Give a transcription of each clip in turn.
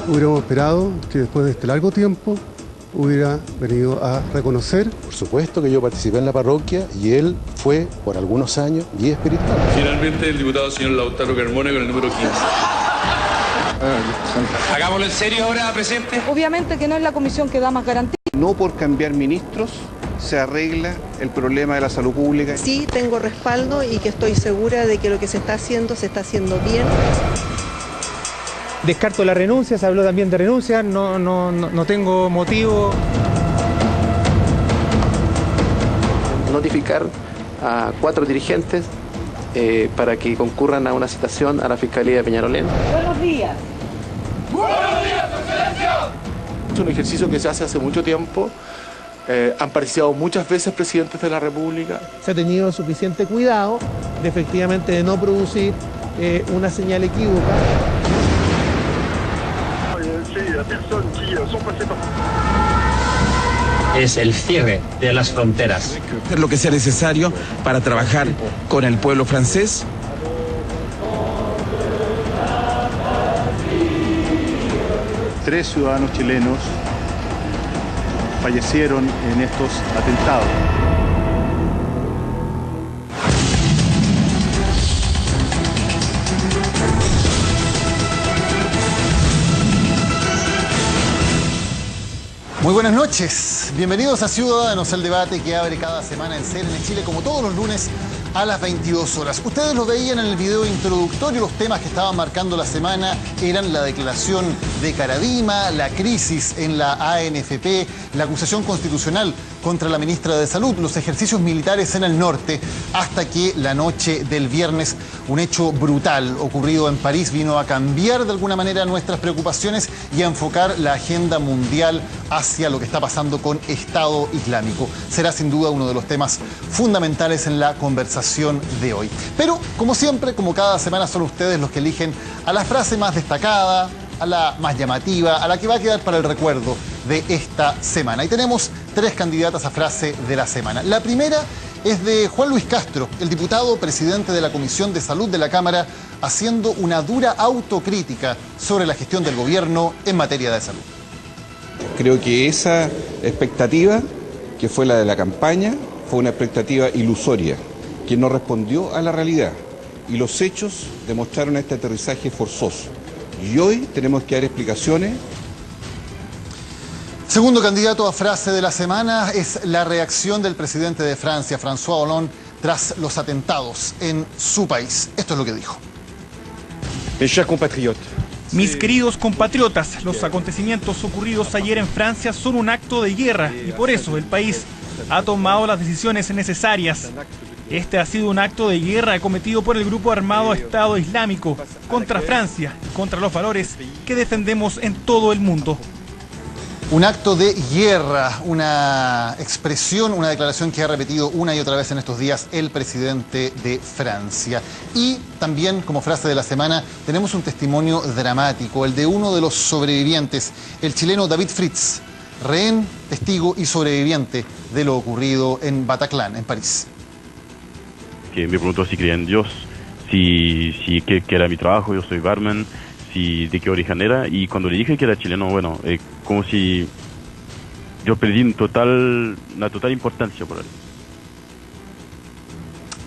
hubiéramos esperado que después de este largo tiempo hubiera venido a reconocer. Por supuesto que yo participé en la parroquia y él fue por algunos años guía espiritual. Finalmente el diputado señor Lautaro Carmona con el número 15. Hagámoslo en serio ahora, presidente. Obviamente que no es la comisión que da más garantía. No por cambiar ministros se arregla el problema de la salud pública. Sí, tengo respaldo y que estoy segura de que lo que se está haciendo bien. Descarto la renuncia, se habló también de renuncia, no tengo motivo. Notificar a 4 dirigentes para que concurran a una citación a la Fiscalía de Peñalolén. Buenos días. ¡Buenos días, excelencia! Es un ejercicio que se hace hace mucho tiempo. Han participado muchas veces presidentes de la República. Se ha tenido suficiente cuidado de efectivamente de no producir una señal equívoca. Es el cierre de las fronteras. Hacer lo que sea necesario para trabajar con el pueblo francés. Tres ciudadanos chilenos fallecieron en estos atentados. Muy buenas noches, bienvenidos a Ciudadanos, el debate que abre cada semana en CNN Chile, como todos los lunes a las 22 horas. Ustedes lo veían en el video introductorio, los temas que estaban marcando la semana eran la declaración de Caradima, la crisis en la ANFP, la acusación constitucional contra la ministra de Salud, los ejercicios militares en el norte, hasta que la noche del viernes un hecho brutal ocurrido en París vino a cambiar de alguna manera nuestras preocupaciones y a enfocar la agenda mundial hacia lo que está pasando con Estado Islámico. Será sin duda uno de los temas fundamentales en la conversación de hoy. Pero, como siempre, como cada semana, son ustedes los que eligen a la frase más destacada, a la más llamativa, a la que va a quedar para el recuerdo de esta semana. Y tenemos 3 candidatas a frase de la semana. La primera es de Juan Luis Castro, el diputado presidente de la Comisión de Salud de la Cámara, haciendo una dura autocrítica sobre la gestión del gobierno en materia de salud. Creo que esa expectativa, que fue la de la campaña, fue una expectativa ilusoria, que no respondió a la realidad. Y los hechos demostraron este aterrizaje forzoso. Y hoy tenemos que dar explicaciones. Segundo candidato a frase de la semana es la reacción del presidente de Francia, François Hollande, tras los atentados en su país. Esto es lo que dijo. Mis queridos compatriotas, los acontecimientos ocurridos ayer en Francia son un acto de guerra y por eso el país ha tomado las decisiones necesarias. Este ha sido un acto de guerra cometido por el grupo armado Estado Islámico contra Francia y contra los valores que defendemos en todo el mundo. Un acto de guerra, una expresión, una declaración que ha repetido una y otra vez en estos días el presidente de Francia. Y también, como frase de la semana, tenemos un testimonio dramático, el de uno de los sobrevivientes, el chileno David Fritz, rehén, testigo y sobreviviente de lo ocurrido en Bataclan, en París. Que me preguntó si creía en Dios, que era mi trabajo, yo soy barman, de qué origen era, y cuando le dije que era chileno, bueno, como si yo perdí una total importancia por él.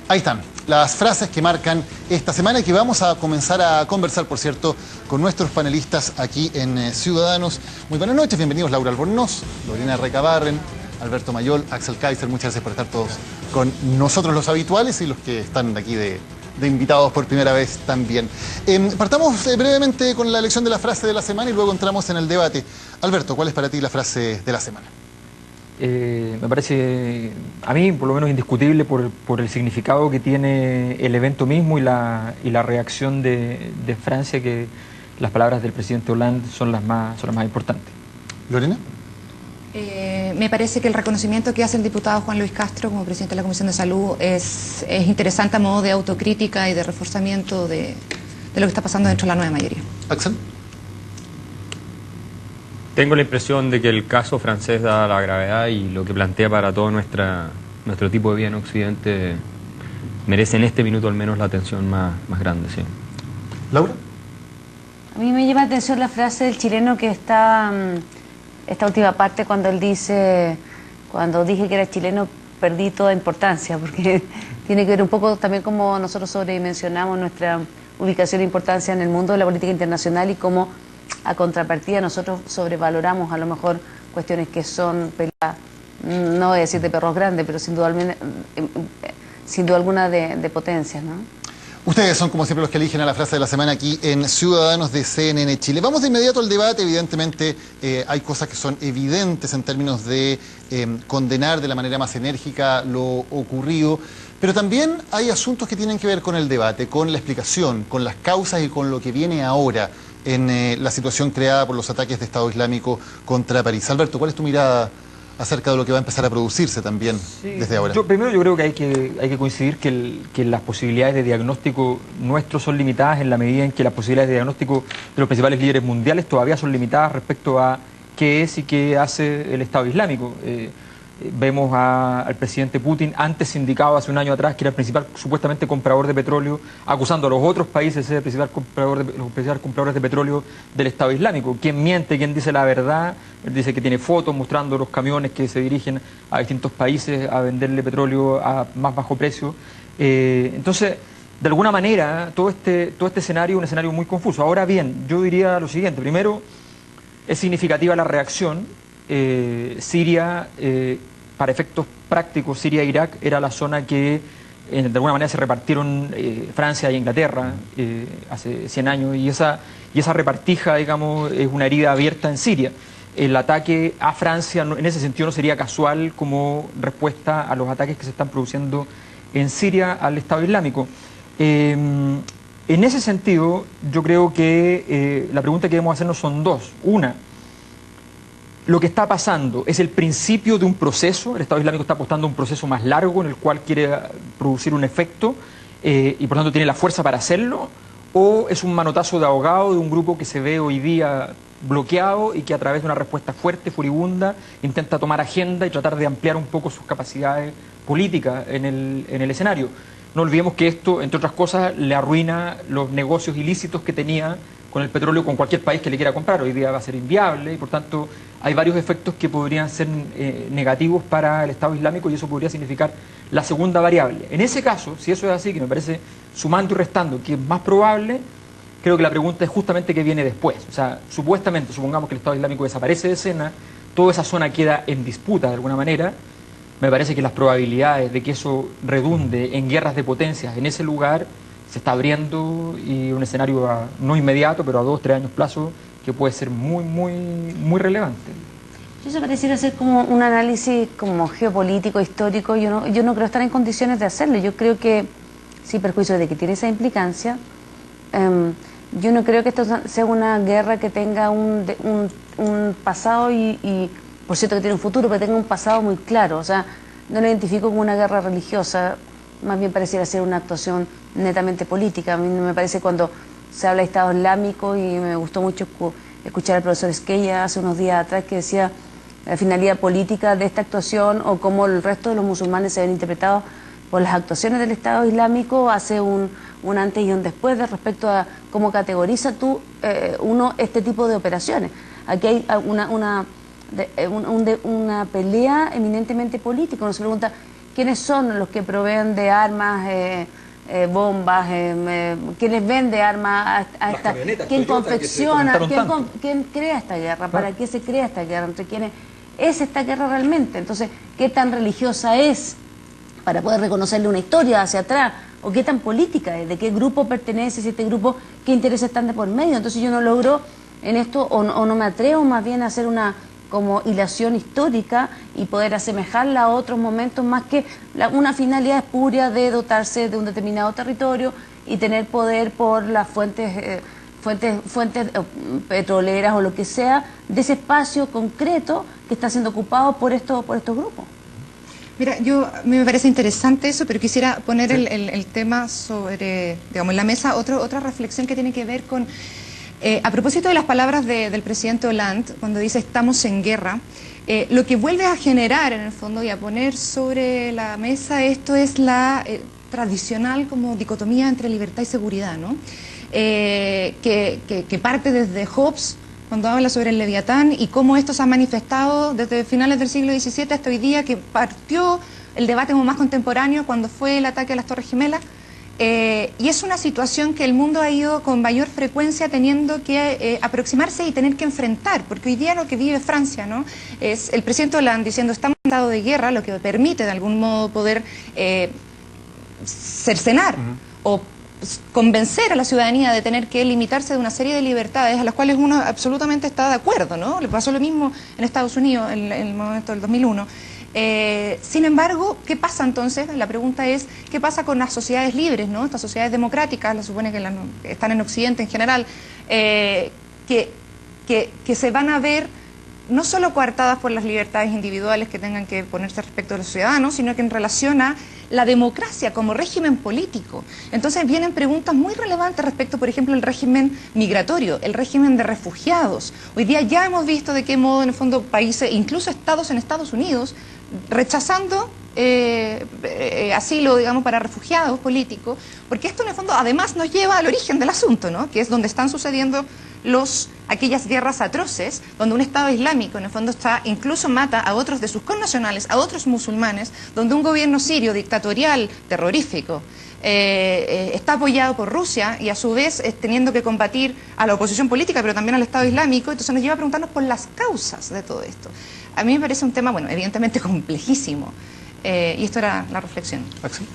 Ahí están las frases que marcan esta semana y que vamos a comenzar a conversar, por cierto, con nuestros panelistas aquí en Ciudadanos. Muy buenas noches, bienvenidos Laura Albornoz, Lorena Recabarren, Alberto Mayol, Axel Kaiser, muchas gracias por estar todos con nosotros los habituales y los que están aquí de invitados por primera vez también. Partamos brevemente con la elección de la frase de la semana y luego entramos en el debate. Alberto, ¿cuál es para ti la frase de la semana? Me parece, a mí por lo menos indiscutible por el significado que tiene el evento mismo y la reacción de Francia, que las palabras del presidente Hollande son las más importantes. ¿Lorena? Me parece que el reconocimiento que hace el diputado Juan Luis Castro como presidente de la Comisión de Salud es interesante a modo de autocrítica y de reforzamiento de lo que está pasando dentro de la nueva mayoría. Axel. Tengo la impresión de que el caso francés, dada la gravedad y lo que plantea para todo nuestro tipo de vida en Occidente, merece en este minuto al menos la atención más grande, sí. ¿Laura? A mí me llama la atención la frase del chileno que está, esta última parte cuando él dice, cuando dije que era chileno perdí toda importancia, porque tiene que ver un poco también como nosotros sobredimensionamos nuestra ubicación e importancia en el mundo de la política internacional y cómo a contrapartida nosotros sobrevaloramos a lo mejor cuestiones que son peleas, no voy a decir de perros grandes, pero sin duda alguna de potencias, ¿no? Ustedes son, como siempre, los que eligen a la frase de la semana aquí en Ciudadanos de CNN Chile. Vamos de inmediato al debate. Evidentemente, hay cosas que son evidentes en términos de condenar de la manera más enérgica lo ocurrido, pero también hay asuntos que tienen que ver con el debate, con la explicación, con las causas y con lo que viene ahora en la situación creada por los ataques de Estado Islámico contra París. Alberto, ¿cuál es tu mirada acerca de lo que va a empezar a producirse también desde ahora? Primero yo creo que hay que coincidir que las posibilidades de diagnóstico nuestros son limitadas en la medida en que las posibilidades de diagnóstico de los principales líderes mundiales todavía son limitadas respecto a qué es y qué hace el Estado Islámico. Vemos al presidente Putin, antes indicado hace un año atrás que era el principal supuestamente comprador de petróleo, acusando a los otros países de ser el principal compradores de petróleo del Estado Islámico. ¿Quién miente? ¿Quién dice la verdad? Él dice que tiene fotos mostrando los camiones que se dirigen a distintos países a venderle petróleo a más bajo precio. Entonces, de alguna manera, todo este escenario es un escenario muy confuso. Ahora bien, yo diría lo siguiente. Primero, es significativa la reacción. Siria, para efectos prácticos, Siria e Irak era la zona que de alguna manera se repartieron Francia e Inglaterra hace 100 años y esa repartija, digamos, es una herida abierta en Siria. El ataque a Francia en ese sentido no sería casual como respuesta a los ataques que se están produciendo en Siria al Estado Islámico. En ese sentido, yo creo que la pregunta que debemos hacernos son dos. Una, lo que está pasando es el principio de un proceso. El Estado Islámico está apostando a un proceso más largo en el cual quiere producir un efecto y por tanto tiene la fuerza para hacerlo, o es un manotazo de ahogado de un grupo que se ve hoy día bloqueado y que a través de una respuesta fuerte, furibunda, intenta tomar agenda y tratar de ampliar un poco sus capacidades políticas en el escenario. No olvidemos que esto, entre otras cosas, le arruina los negocios ilícitos que tenía con el petróleo con cualquier país que le quiera comprar. Hoy día va a ser inviable y por tanto hay varios efectos que podrían ser negativos para el Estado Islámico y eso podría significar la segunda variable. En ese caso, si eso es así, que me parece sumando y restando, que es más probable, creo que la pregunta es justamente qué viene después. O sea, supuestamente, supongamos que el Estado Islámico desaparece de escena, toda esa zona queda en disputa de alguna manera. Me parece que las probabilidades de que eso redunde en guerras de potencias en ese lugar se está abriendo y un escenario no inmediato, pero a 2 o 3 años plazo, que puede ser muy relevante. Yo pareciera ser como un análisis como geopolítico, histórico. Yo no creo estar en condiciones de hacerlo. Yo creo que, sin perjuicio de que tiene esa implicancia, yo no creo que esto sea una guerra que tenga un pasado y por cierto que tiene un futuro, pero tenga un pasado muy claro. O sea, no lo identifico como una guerra religiosa, más bien pareciera ser una actuación netamente política. A mí me parece cuando se habla de Estado Islámico, y me gustó mucho escuchar al profesor Esquella hace unos días atrás que decía la finalidad política de esta actuación o cómo el resto de los musulmanes se ven interpretados por las actuaciones del Estado Islámico hace un antes y un después de respecto a cómo categoriza uno este tipo de operaciones. Aquí hay una pelea eminentemente política. Uno se pregunta quiénes son los que proveen de armas, bombas, quiénes vende armas a esta, quién confecciona, quién crea esta guerra, para qué se crea esta guerra, entre quiénes es esta guerra realmente. Entonces, qué tan religiosa es para poder reconocerle una historia hacia atrás, o qué tan política es, de qué grupo pertenece, si este grupo, qué intereses están de por medio. Entonces yo no logro en esto, o no me atrevo más bien a hacer una como hilación histórica y poder asemejarla a otros momentos, más que una finalidad espuria de dotarse de un determinado territorio y tener poder por las fuentes petroleras o lo que sea, de ese espacio concreto que está siendo ocupado por estos grupos. Mira, me parece interesante eso, pero quisiera poner el tema sobre, digamos, en la mesa, otra reflexión que tiene que ver con... a propósito de las palabras del presidente Hollande, cuando dice estamos en guerra, lo que vuelve a generar en el fondo y a poner sobre la mesa esto es tradicional como dicotomía entre libertad y seguridad, ¿no? Que parte desde Hobbes, cuando habla sobre el Leviatán, y cómo esto se ha manifestado desde finales del siglo XVII hasta hoy día, que partió el debate como más contemporáneo cuando fue el ataque a las Torres Gemelas. Y es una situación que el mundo ha ido con mayor frecuencia teniendo que aproximarse y tener que enfrentar, porque hoy día lo que vive Francia, ¿no?, es el presidente Hollande diciendo estamos en estado de guerra, lo que permite de algún modo poder cercenar o convencer a la ciudadanía de tener que limitarse de una serie de libertades a las cuales uno absolutamente está de acuerdo, ¿no? Le pasó lo mismo en Estados Unidos en el momento del 2001. Sin embargo, ¿qué pasa entonces? La pregunta es, ¿qué pasa con las sociedades libres, ¿no? Estas sociedades democráticas, la supone que están en Occidente en general, que se van a ver no solo coartadas por las libertades individuales que tengan que ponerse respecto de los ciudadanos, sino que en relación a la democracia como régimen político. Entonces vienen preguntas muy relevantes respecto, por ejemplo, el régimen migratorio, el régimen de refugiados. Hoy día ya hemos visto de qué modo, en el fondo, países, incluso estados en Estados Unidos, rechazando asilo, digamos, para refugiados políticos, porque esto en el fondo además nos lleva al origen del asunto, ¿no?, que es donde están sucediendo aquellas guerras atroces, donde un Estado islámico en el fondo incluso mata a otros de sus connacionales, a otros musulmanes, donde un gobierno sirio dictatorial, terrorífico, está apoyado por Rusia y a su vez teniendo que combatir a la oposición política, pero también al Estado islámico. Entonces nos lleva a preguntarnos por las causas de todo esto. A mí me parece un tema, bueno, evidentemente complejísimo, y esto era la reflexión. Axel.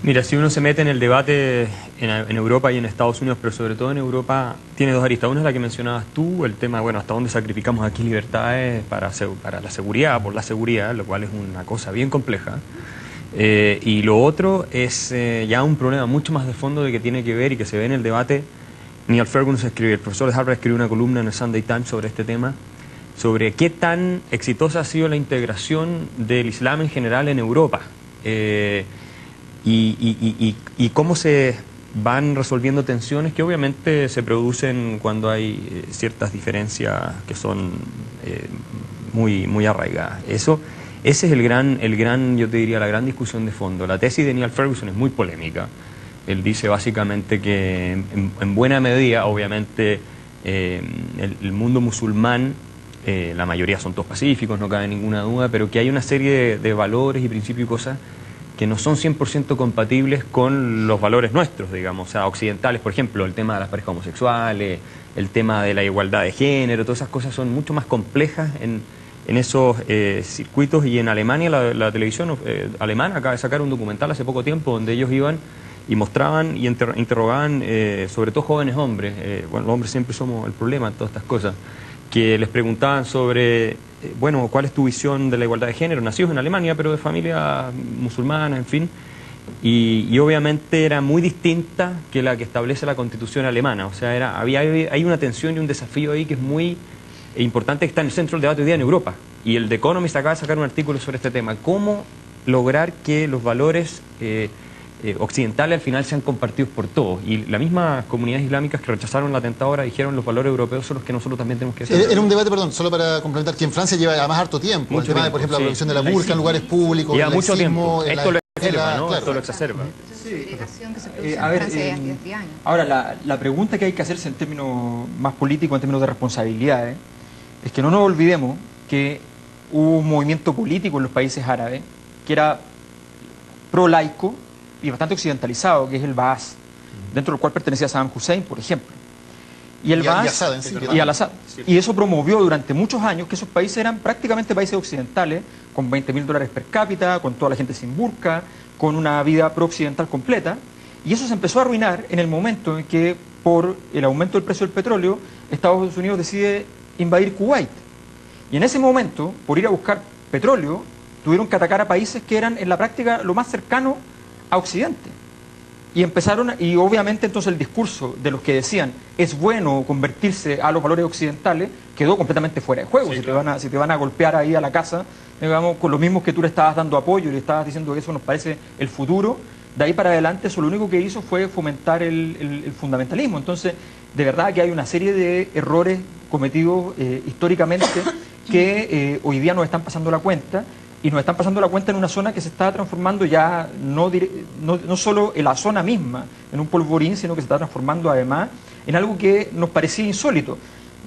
Mira, si uno se mete en el debate en Europa y en Estados Unidos, pero sobre todo en Europa, tiene dos aristas. Una es la que mencionabas tú, el tema, bueno, hasta dónde sacrificamos aquí libertades para la seguridad, por la seguridad, lo cual es una cosa bien compleja. Y lo otro es ya un problema mucho más de fondo de que tiene que ver y que se ve en el debate. Niall Ferguson el profesor de Harvard, escribió una columna en el Sunday Times sobre este tema, sobre qué tan exitosa ha sido la integración del Islam en general en Europa. Y cómo se van resolviendo tensiones que obviamente se producen cuando hay ciertas diferencias que son muy arraigadas. Ese es el gran, yo te diría, la gran discusión de fondo. La tesis de Niall Ferguson es muy polémica. Él dice básicamente que en buena medida, obviamente, el mundo musulmán, la mayoría son todos pacíficos, no cabe ninguna duda, pero que hay una serie de valores y principios y cosas que no son 100% compatibles con los valores nuestros, digamos, o sea, occidentales. Por ejemplo, el tema de las parejas homosexuales, el tema de la igualdad de género, todas esas cosas son mucho más complejas en esos circuitos. Y en Alemania, la televisión alemana acaba de sacar un documental hace poco tiempo donde ellos iban y mostraban y interrogaban sobre todo jóvenes hombres, bueno, los hombres siempre somos el problema en todas estas cosas, que les preguntaban sobre, bueno, ¿cuál es tu visión de la igualdad de género? Nacidos en Alemania, pero de familia musulmana, en fin. Y obviamente era muy distinta que la que establece la Constitución alemana. O sea, hay una tensión y un desafío ahí que es muy importante, que está en el centro del debate hoy día en Europa. Y el The Economist acaba de sacar un artículo sobre este tema. ¿Cómo lograr que los valores occidentales al final sean compartidos por todos? Y las mismas comunidades islámicas que rechazaron el atentado ahora dijeron los valores europeos son los que nosotros también tenemos que hacer. Era un debate, perdón, solo para complementar, que en Francia lleva además harto tiempo. El tema de, por ejemplo, la prohibición de la burka en lugares públicos, lleva mucho tiempo. Esto lo exacerba, ¿no? Claro. Esto lo exacerba. Ahora, la pregunta que hay que hacerse en términos más políticos, en términos de responsabilidades, es que no nos olvidemos que hubo un movimiento político en los países árabes que era pro-laico y bastante occidentalizado, que es el Baas, dentro del cual pertenecía Saddam Hussein, por ejemplo. Y el Baas y al-Assad. Y eso promovió durante muchos años que esos países eran prácticamente países occidentales, con $20.000 per cápita, con toda la gente sin burka, con una vida pro-occidental completa. Y eso se empezó a arruinar en el momento en que, por el aumento del precio del petróleo, Estados Unidos decide invadir Kuwait. Y en ese momento, por ir a buscar petróleo, tuvieron que atacar a países que eran en la práctica lo más cercano a Occidente. Y empezaron, y obviamente entonces el discurso de los que decían es bueno convertirse a los valores occidentales quedó completamente fuera de juego. Sí, si te van a golpear ahí a la casa, digamos, con los mismos que tú le estabas dando apoyo y le estabas diciendo que eso nos parece el futuro, de ahí para adelante eso lo único que hizo fue fomentar el fundamentalismo. Entonces, de verdad que hay una serie de errores cometidos históricamente que hoy día nos están pasando la cuenta. y nos están pasando la cuenta en una zona que se está transformando ya no solo en la zona misma, en un polvorín, sino que se está transformando además en algo que nos parecía insólito.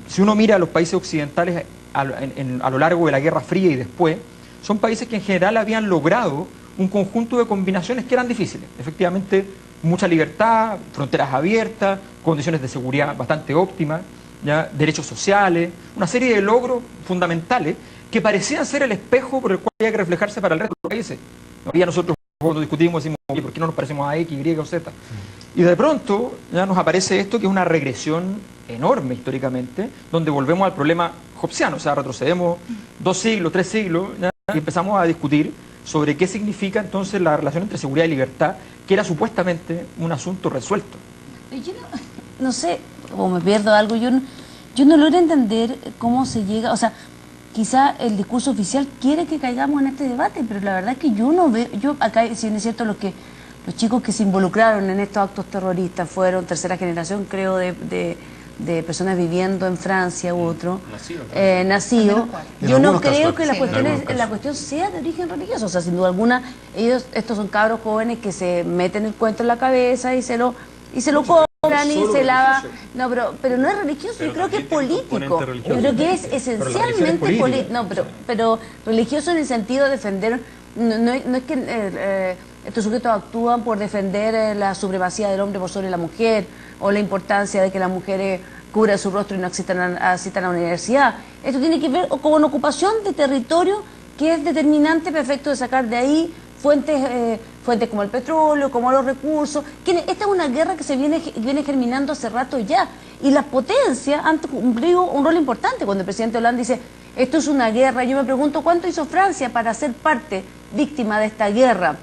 Si uno mira a los países occidentales a lo largo de la Guerra Fría y después, son países que en general habían logrado un conjunto de combinaciones que eran difíciles. Efectivamente, mucha libertad, fronteras abiertas, condiciones de seguridad bastante óptimas, ¿ya? Derechos sociales, una serie de logros fundamentales que parecían ser el espejo por el cual había que reflejarse para el resto de los países. Todavía nosotros cuando discutimos decimos, oye, ¿por qué no nos parecemos a X, Y o Z? Y de pronto ya nos aparece esto que es una regresión enorme históricamente, donde volvemos al problema hobbesiano, o sea, retrocedemos 2 siglos, 3 siglos, ¿ya? Y empezamos a discutir sobre qué significa entonces la relación entre seguridad y libertad, que era supuestamente un asunto resuelto. Yo no sé, o me pierdo algo, yo no logro entender cómo se llega, o sea, quizá el discurso oficial quiere que caigamos en este debate, pero la verdad es que yo no veo, acá, si no es cierto, los chicos que se involucraron en estos actos terroristas fueron tercera generación, creo, de personas viviendo en Francia u otro, nacido. Yo no creo que la cuestión sea de origen religioso, o sea, sin duda alguna, estos son cabros jóvenes que se meten el cuento en la cabeza y se lo cobran y se lava. No, pero no es religioso, yo creo que es político. Yo creo que es esencialmente político. No, pero religioso en el sentido de defender. No es que estos sujetos actúan por defender la supremacía del hombre por sobre la mujer o la importancia de que las mujeres cubran su rostro y no asistan a la universidad. Esto tiene que ver con una ocupación de territorio que es determinante para efecto de sacar de ahí fuentes como el petróleo, como los recursos. Esta es una guerra que se viene germinando hace rato ya. Y las potencias han cumplido un rol importante. Cuando el presidente Hollande dice, esto es una guerra, yo me pregunto cuánto hizo Francia para ser parte, víctima de esta guerra,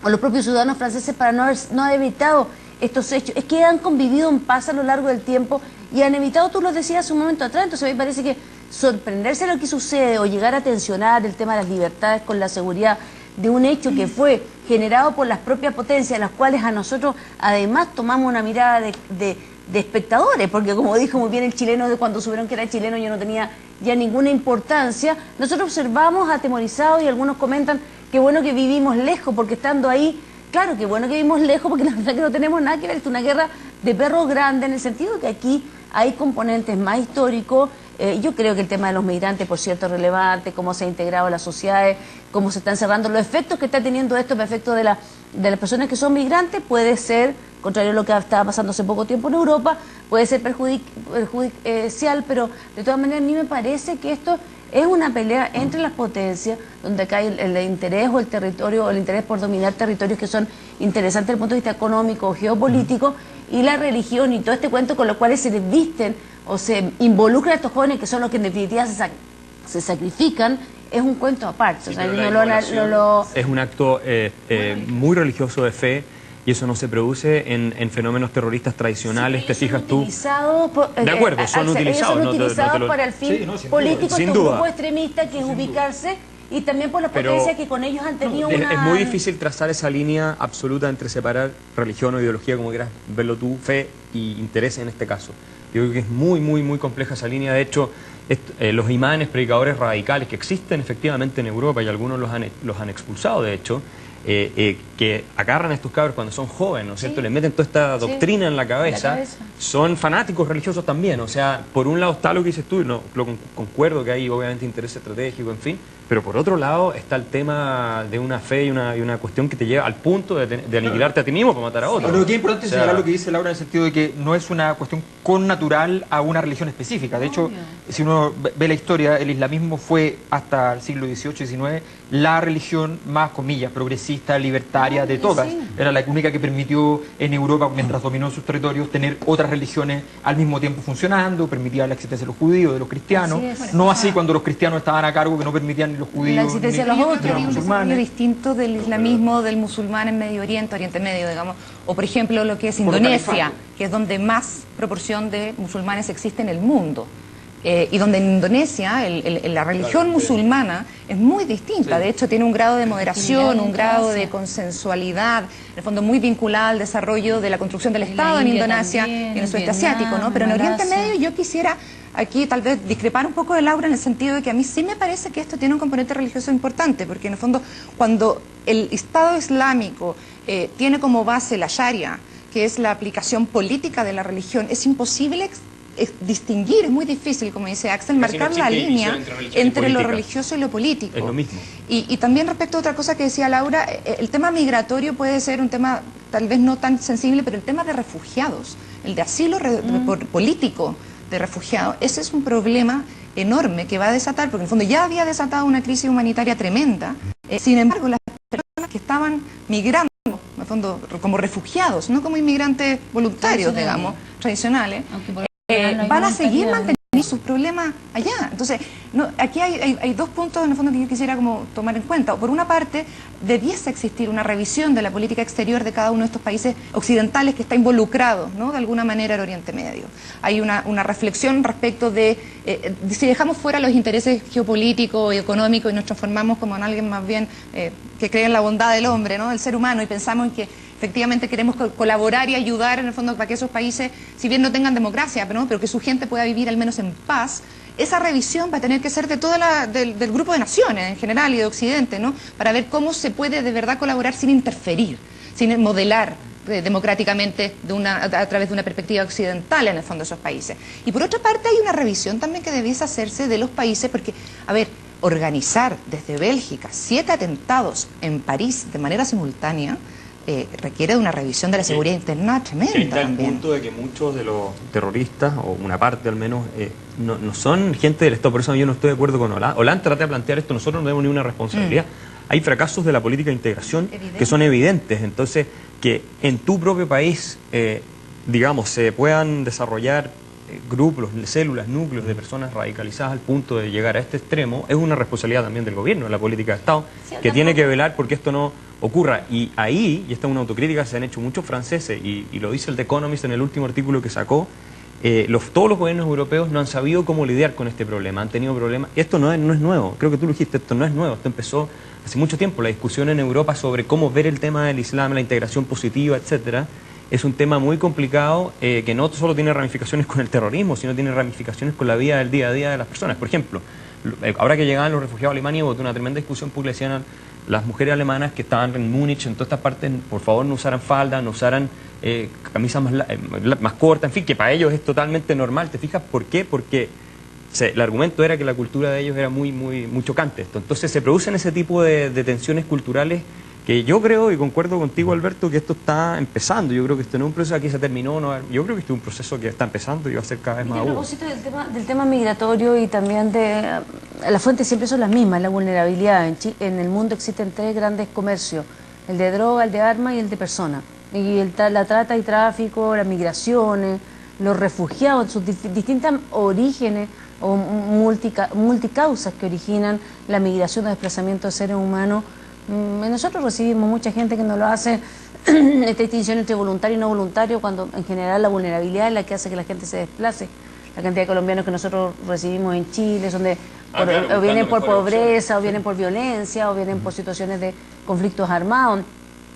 o los propios ciudadanos franceses para no haber evitado estos hechos. Es que han convivido en paz a lo largo del tiempo y han evitado, tú lo decías hace un momento atrás, entonces a mí me parece que sorprenderse de lo que sucede o llegar a tensionar el tema de las libertades con la seguridad de un hecho que fue generado por las propias potencias, las cuales a nosotros además tomamos una mirada de espectadores, porque como dijo muy bien el chileno, de cuando supieron que era chileno yo no tenía ya ninguna importancia, nosotros observamos atemorizados y algunos comentan que bueno que vivimos lejos, porque estando ahí, claro que bueno que vivimos lejos, porque la verdad que no tenemos nada que ver, es una guerra de perros grandes, en el sentido que aquí hay componentes más históricos. Yo creo que el tema de los migrantes, por cierto, es relevante, cómo se ha integrado a las sociedades, cómo se están cerrando, los efectos que está teniendo esto para efecto de las personas que son migrantes, puede ser, contrario a lo que estaba pasando hace poco tiempo en Europa, puede ser perjudicial, pero de todas maneras a mí me parece que esto es una pelea entre las potencias, donde acá hay el interés o el territorio, o el interés por dominar territorios que son interesantes desde el punto de vista económico o geopolítico, y la religión y todo este cuento con los cuales se desvisten o se involucran a estos jóvenes que son los que en definitiva se sacrifican, es un cuento aparte. O sea, es un acto muy religioso de fe, y eso no se produce en fenómenos terroristas tradicionales, ¿te fijas tú? De acuerdo, son utilizados. Ellos son utilizados para el fin político, este grupo extremista que es ubicarse, y también por las potencias que con ellos han tenido Es muy difícil trazar esa línea absoluta entre separar religión o ideología, como quieras verlo tú, fe y interés en este caso. Yo creo que es muy compleja esa línea. De hecho, los imanes predicadores radicales que existen efectivamente en Europa, y algunos los han expulsado, de hecho, que agarran a estos cabros cuando son jóvenes, ¿no es cierto? Les meten toda esta doctrina en la cabeza. Son fanáticos religiosos también. O sea, por un lado está lo que dices tú, no, lo concuerdo que hay obviamente interés estratégico, en fin, pero por otro lado está el tema de una fe y una cuestión que te lleva al punto de aniquilarte a ti mismo para matar a otro. Pero lo que es importante es señalar lo que dice Laura, en el sentido de que no es una cuestión connatural a una religión específica. De hecho, si uno ve la historia, el islamismo fue hasta el siglo XVIII y XIX la religión más, comillas, progresista, libertaria de todas. Era la única que permitió en Europa, mientras dominó sus territorios, tener otras religiones al mismo tiempo funcionando, permitía la existencia de los judíos, de los cristianos. No así cuando los cristianos estaban a cargo, que no permitían ni los judíos. La existencia de los otros. Hay un desarrollo distinto del islamismo, del musulmán en Medio Oriente, Oriente Medio, digamos. O por ejemplo lo que es Indonesia, que es donde más proporción de musulmanes existe en el mundo. Y donde en Indonesia la religión musulmana es muy distinta, de hecho tiene un grado de moderación, un grado de consensualidad, en el fondo muy vinculada al desarrollo de la construcción del Estado en Indonesia y en el sudeste asiático, ¿no? Pero en Oriente Medio yo quisiera aquí tal vez discrepar un poco de Laura en el sentido de que a mí sí me parece que esto tiene un componente religioso importante, porque en el fondo cuando el Estado Islámico tiene como base la Sharia, que es la aplicación política de la religión, es imposible distinguir, es muy difícil, como dice Axel, marcar la línea entre lo religioso y lo político. Es lo mismo. Y también respecto a otra cosa que decía Laura, el tema migratorio puede ser un tema tal vez no tan sensible, pero el tema de refugiados, el de asilo político de refugiados, ese es un problema enorme que va a desatar, porque en el fondo ya había desatado una crisis humanitaria tremenda. Sin embargo, las personas que estaban migrando, en el fondo como refugiados, no como inmigrantes voluntarios, digamos, tradicionales, van a seguir manteniendo sus problemas allá. Entonces, aquí hay dos puntos en el fondo que yo quisiera como tomar en cuenta. Por una parte, debiese existir una revisión de la política exterior de cada uno de estos países occidentales que está involucrado, ¿no?, de alguna manera en Oriente Medio. Hay una reflexión respecto de si dejamos fuera los intereses geopolíticos y económicos y nos transformamos como en alguien más bien que cree en la bondad del hombre, ¿no?, del ser humano, y pensamos en que efectivamente queremos colaborar y ayudar en el fondo para que esos países, si bien no tengan democracia, pero que su gente pueda vivir al menos en paz. Esa revisión va a tener que ser de del grupo de naciones en general y de Occidente, ¿no?, para ver cómo se puede de verdad colaborar sin interferir, sin modelar democráticamente a través de una perspectiva occidental en el fondo de esos países. Y por otra parte hay una revisión también que debiese hacerse de los países, porque, a ver, organizar desde Bélgica 7 atentados en París de manera simultánea requiere de una revisión de la seguridad interna tremenda. Está el punto de que muchos de los terroristas, o una parte al menos, no son gente del Estado. Por eso yo no estoy de acuerdo con Hollande. Hollande trata de plantear esto, nosotros no tenemos ninguna responsabilidad. Hay fracasos de la política de integración que son evidentes. Entonces, que en tu propio país, digamos, se puedan desarrollar grupos, células, núcleos de personas radicalizadas al punto de llegar a este extremo, es una responsabilidad también del gobierno, de la política de Estado, que tiene que velar porque esto no ocurra. Y ahí, y esta es una autocrítica, se han hecho muchos franceses, y lo dice el The Economist en el último artículo que sacó, todos los gobiernos europeos no han sabido cómo lidiar con este problema, han tenido problemas. Esto no es nuevo, creo que tú lo dijiste, esto no es nuevo, esto empezó hace mucho tiempo. La discusión en Europa sobre cómo ver el tema del Islam, la integración positiva, etcétera, es un tema muy complicado que no solo tiene ramificaciones con el terrorismo, sino tiene ramificaciones con la vida del día a día de las personas. Por ejemplo, ahora que llegaban los refugiados a Alemania, hubo una tremenda discusión porque le decían a las mujeres alemanas que estaban en Múnich, en todas estas partes, por favor no usaran falda, no usaran camisas más cortas, en fin, que para ellos es totalmente normal. ¿Te fijas por qué? Porque el argumento era que la cultura de ellos era muy chocante. Entonces se producen ese tipo de tensiones culturales que yo creo, y concuerdo contigo, Alberto, que esto está empezando. Yo creo que esto no es un proceso que aquí se terminó, no, yo creo que esto es un proceso que está empezando y va a ser cada vez más agudo. A propósito del tema migratorio y también las fuentes siempre son las mismas, la vulnerabilidad. En el mundo existen 3 grandes comercios, el de droga, el de armas y el de personas. Y la trata y tráfico, las migraciones, los refugiados, sus distintas orígenes o multicausas que originan la migración o desplazamiento de seres humanos. Nosotros recibimos mucha gente que no lo hace, esta distinción entre voluntario y no voluntario, cuando en general la vulnerabilidad es la que hace que la gente se desplace. La cantidad de colombianos que nosotros recibimos en Chile son o vienen por pobreza, o vienen por violencia, o vienen por situaciones de conflictos armados.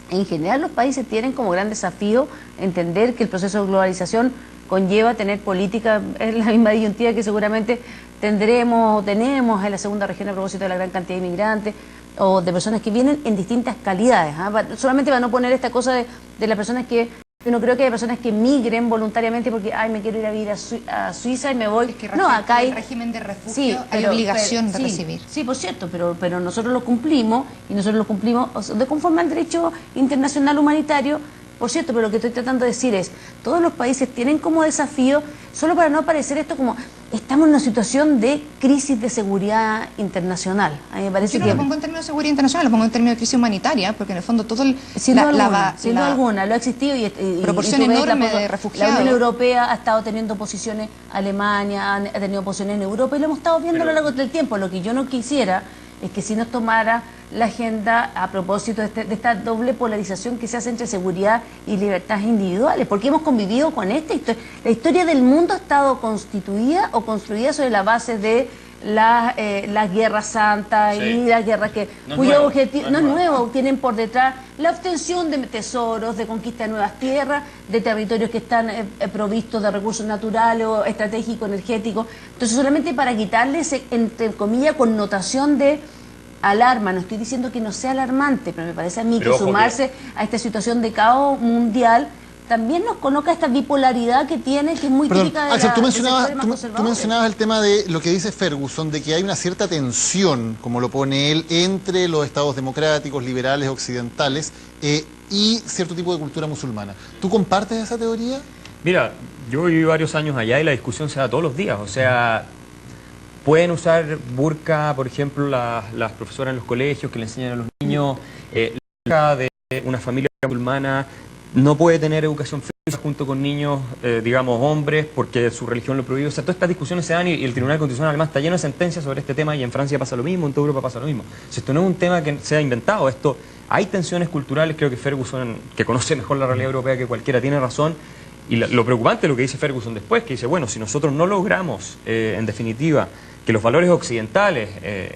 En general los países tienen como gran desafío entender que el proceso de globalización conlleva tener política, es la misma disyuntiva que seguramente tenemos en la segunda región a propósito de la gran cantidad de inmigrantes o de personas que vienen en distintas calidades. Solamente para no poner esta cosa de las personas que... Yo no creo que haya personas que migren voluntariamente porque me quiero ir a vivir a Suiza y me voy. Es que acá hay régimen de refugio, hay obligación de recibir. Sí, por cierto, pero nosotros lo cumplimos, y nosotros lo cumplimos de conforme al derecho internacional humanitario. Por cierto, pero lo que estoy tratando de decir es, todos los países tienen como desafío, solo para no aparecer esto como, estamos en una situación de crisis de seguridad internacional. A mí me parece Yo no lo pongo en términos de seguridad internacional, lo pongo en términos de crisis humanitaria, porque en el fondo todo Sin duda alguna, lo ha existido y proporción enorme de refugiados. La Unión Europea ha estado teniendo posiciones, Alemania ha tenido posiciones en Europa, y lo hemos estado viendo a lo largo del tiempo. Lo que yo no quisiera es que si nos tomara la agenda a propósito de esta doble polarización que se hace entre seguridad y libertades individuales, porque hemos convivido con esta historia. La historia del mundo ha estado constituida o construida sobre la base de las guerras santas y las guerras cuyo objetivo no es nuevo, tienen por detrás la obtención de tesoros, de conquista de nuevas tierras, de territorios que están provistos de recursos naturales o estratégicos, energéticos. Entonces, solamente para quitarle ese, entre comillas, connotación de alarma, no estoy diciendo que no sea alarmante, pero me parece a mí que sumarse a esta situación de caos mundial también nos coloca esta bipolaridad que tiene, que es muy típica de Axel, tú tú mencionabas el tema de lo que dice Ferguson, de que hay una cierta tensión, como lo pone él, entre los estados democráticos, liberales, occidentales y cierto tipo de cultura musulmana. ¿Tú compartes esa teoría? Mira, yo viví varios años allá y la discusión se da todos los días. O sea, pueden usar burka, por ejemplo, las profesoras en los colegios que le enseñan a los niños. La hija de una familia musulmana no puede tener educación física junto con niños, digamos, hombres, porque su religión lo prohíbe. O sea, todas estas discusiones se dan y el Tribunal Constitucional además está lleno de sentencias sobre este tema, y en Francia pasa lo mismo, en toda Europa pasa lo mismo. O sea, esto no es un tema que se ha inventado, hay tensiones culturales. Creo que Ferguson, que conoce mejor la realidad europea que cualquiera, tiene razón. Y lo preocupante es lo que dice Ferguson después, que dice, bueno, si nosotros no logramos, en definitiva, que los valores occidentales,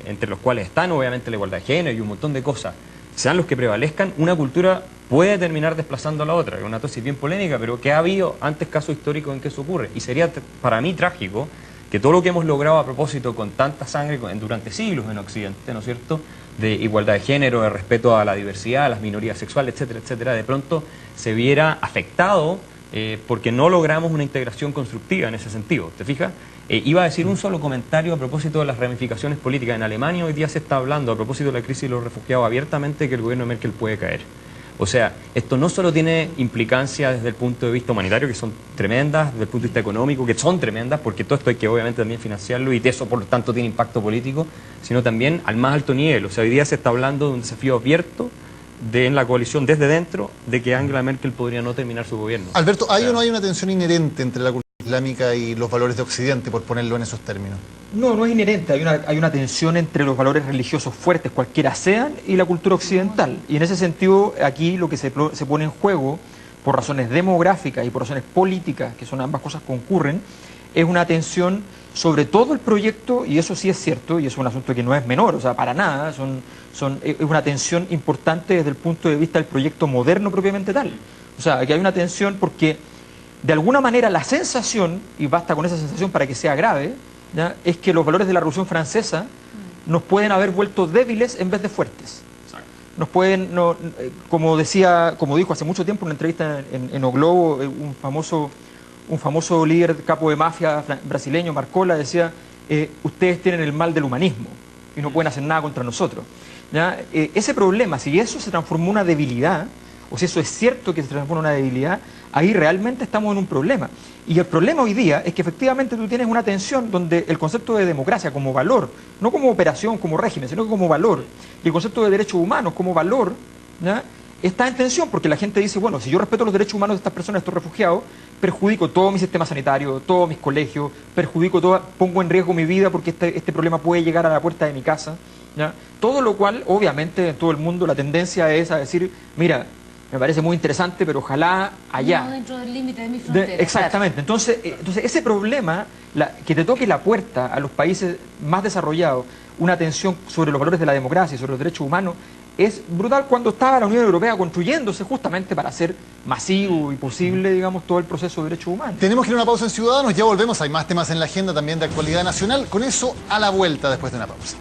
entre los cuales están obviamente la igualdad de género y un montón de cosas, sean los que prevalezcan, una cultura puede terminar desplazando a la otra. Es una tesis bien polémica, pero que ha habido antes casos históricos en que eso ocurre. Y sería para mí trágico que todo lo que hemos logrado a propósito con tanta sangre durante siglos en Occidente, ¿no es cierto?, de igualdad de género, de respeto a la diversidad, a las minorías sexuales, etcétera, etcétera, de pronto se viera afectado porque no logramos una integración constructiva en ese sentido. ¿Te fijas? Iba a decir un solo comentario a propósito de las ramificaciones políticas. En Alemania hoy día se está hablando, a propósito de la crisis de los refugiados, abiertamente que el gobierno de Merkel puede caer. O sea, esto no solo tiene implicancias desde el punto de vista humanitario, que son tremendas, desde el punto de vista económico, que son tremendas, porque todo esto hay que obviamente también financiarlo, y eso por lo tanto tiene impacto político, sino también al más alto nivel. O sea, hoy día se está hablando de un desafío abierto en la coalición desde dentro, de que Angela Merkel podría no terminar su gobierno. Alberto, ¿hay o no hay una tensión inherente entre la cultura islámica y los valores de Occidente, por ponerlo en esos términos? No, no es inherente. Hay una tensión entre los valores religiosos fuertes, cualquiera sean, y la cultura occidental. Y en ese sentido, aquí lo que se pone en juego, por razones demográficas y por razones políticas, que son ambas cosas concurren, es una tensión sobre todo el proyecto, y eso sí es cierto, y es un asunto que no es menor, o sea, para nada, es una tensión importante desde el punto de vista del proyecto moderno propiamente tal. O sea, que hay una tensión porque, de alguna manera, la sensación, y basta con esa sensación para que sea grave, ¿ya?, es que los valores de la Revolución Francesa nos pueden haber vuelto débiles en vez de fuertes. Nos pueden, como dijo hace mucho tiempo en una entrevista en O Globo, un famoso líder capo de mafia brasileño, Marcola, decía, ustedes tienen el mal del humanismo y no pueden hacer nada contra nosotros. ¿Ya? Ese problema, si eso se transformó en una debilidad, o si eso es cierto que se transforma en una debilidad, ahí realmente estamos en un problema. Y el problema hoy día es que efectivamente tú tienes una tensión donde el concepto de democracia como valor, no como operación, como régimen, sino como valor, y el concepto de derechos humanos como valor, ¿ya?, está en tensión, porque la gente dice, bueno, si yo respeto los derechos humanos de estas personas, de estos refugiados, perjudico todo mi sistema sanitario, todos mis colegios, pongo en riesgo mi vida porque este problema puede llegar a la puerta de mi casa, ¿ya? Todo lo cual, obviamente, en todo el mundo la tendencia es a decir, mira, me parece muy interesante, pero ojalá allá. No dentro del límite de mi frontera. Exactamente. Claro. Entonces ese problema, que te toque la puerta a los países más desarrollados, una atención sobre los valores de la democracia y sobre los derechos humanos, es brutal cuando estaba la Unión Europea construyéndose justamente para hacer masivo y posible, digamos, todo el proceso de derechos humanos. Tenemos que ir a una pausa en Ciudadanos, ya volvemos, hay más temas en la agenda también de actualidad nacional. Con eso, a la vuelta después de una pausa.